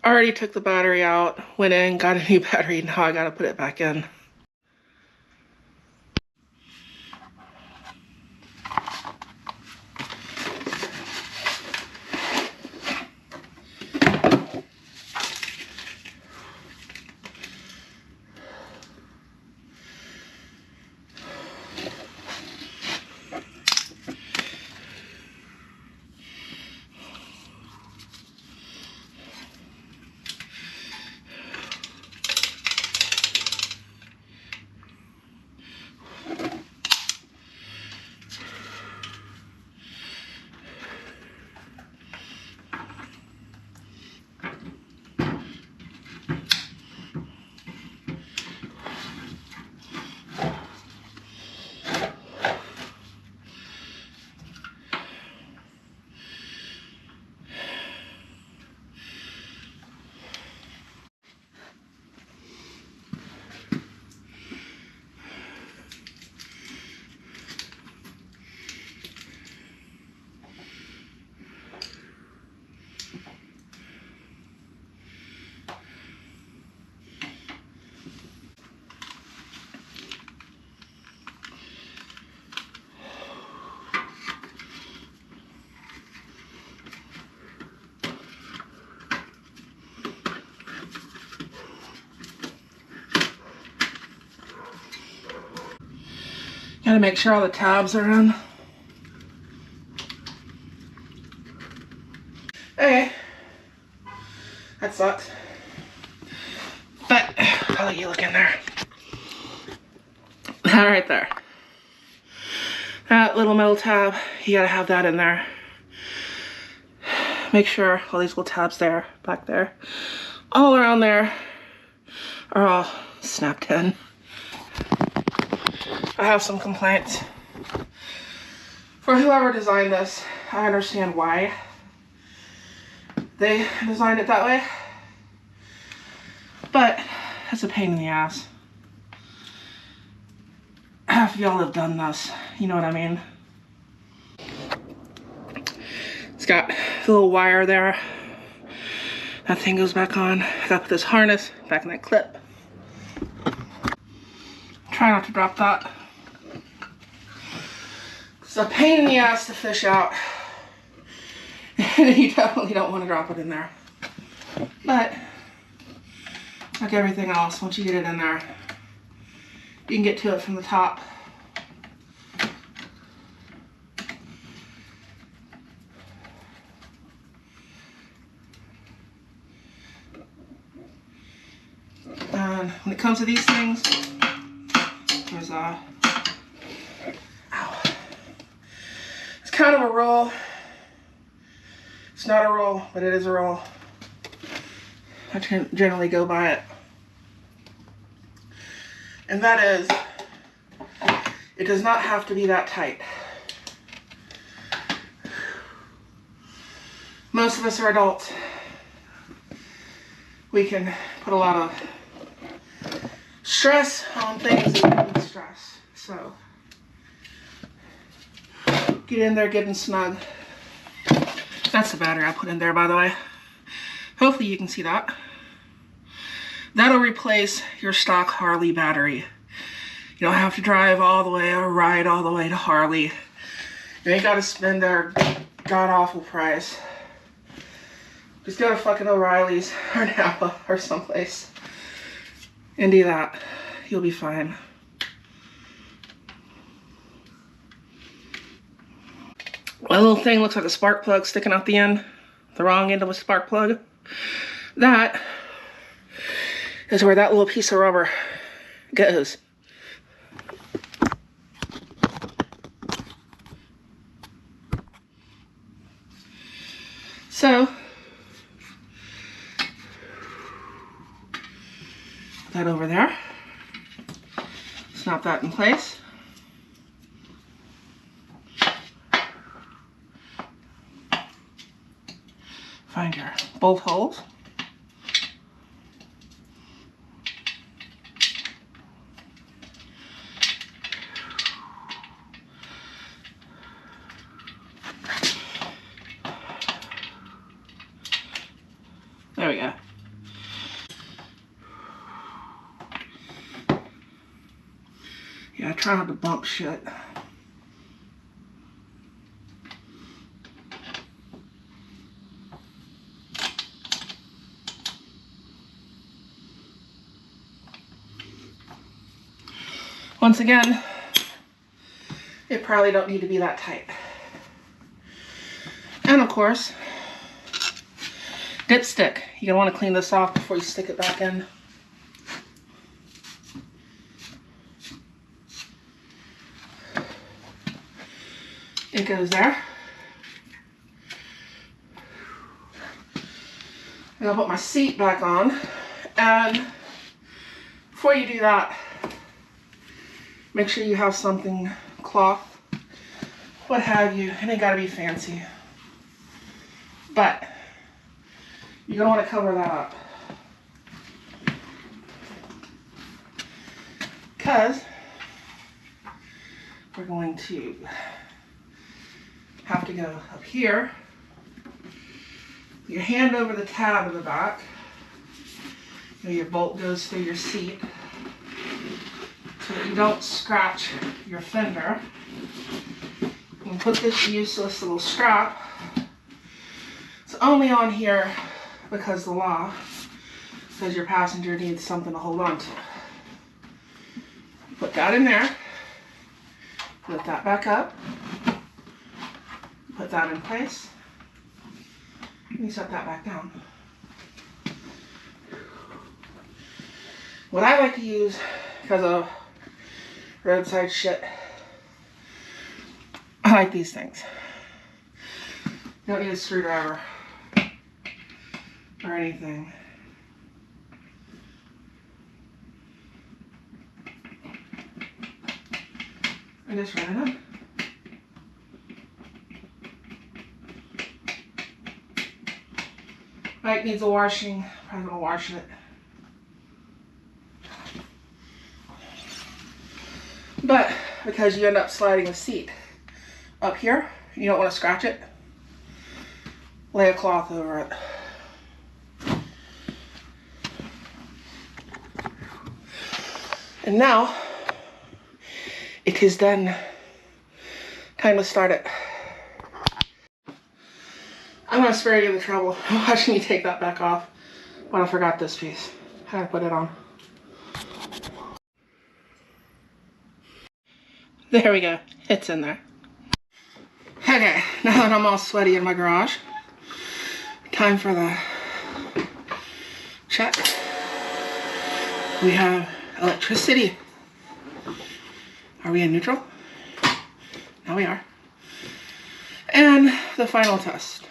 Already took the battery out, went in, got a new battery, now I gotta put it back in. Gotta make sure all the tabs are in. Okay. That sucks. But I'll let you look in there. That right there. That little metal tab, you gotta have that in there. Make sure all these little tabs there, back there, all around there are all snapped in. I have some complaints. For whoever designed this, I understand why they designed it that way, but that's a pain in the ass. Half of y'all have done this, you know what I mean? It's got the little wire there. That thing goes back on. I gotta put this harness back in that clip. Try not to drop that. It's a pain in the ass to fish out. And you definitely don't want to drop it in there. But, like everything else, once you get it in there, you can get to it from the top. And when it comes to these things, there's a, ow. It's kind of a rule. It's not a rule, but it is a rule. I generally go by it. And that is, it does not have to be that tight. Most of us are adults. We can put a lot of stress on things that we need stress. So, get in there, get in snug. That's the battery I put in there, by the way. Hopefully you can see that. That'll replace your stock Harley battery. You don't have to drive all the way or ride all the way to Harley. You ain't gotta spend their god-awful price. Just go to fucking O'Reilly's or Napa or someplace and do that. You'll be fine. A little thing looks like a spark plug sticking out the end, the wrong end of a spark plug. That is where that little piece of rubber goes. So, put that over there. Snap that in place. Find your bolt holes. There we go. try not to bump shit. Once again, it probably don't need to be that tight. And of course, dipstick. You're gonna want to clean this off before you stick it back in. It goes there. And I'll put my seat back on. And before you do that, make sure you have something, cloth, what have you. It ain't gotta be fancy. But you're gonna want to cover that up. Because we're going to have to go up here. Your hand over the tab in the back. Your bolt goes through your seat so that you don't scratch your fender. And put this useless little strap. It's only on here because the law says your passenger needs something to hold on to. Put that in there. Put that back up. Put that in place. And you set that back down. What I like to use because of roadside shit, I like these things. You don't need a screwdriver or anything. I just run it up. Bike needs a washing. Probably gonna wash it. But because you end up sliding the seat up here, you don't want to scratch it, lay a cloth over it. And now it is done. Time to start it. I'm gonna spare you the trouble of watching you take that back off. But I forgot this piece. How to put it on. There we go. It's in there. Okay, now that I'm all sweaty in my garage, time for the check. We have electricity. Are we in neutral? Now we are. And the final test.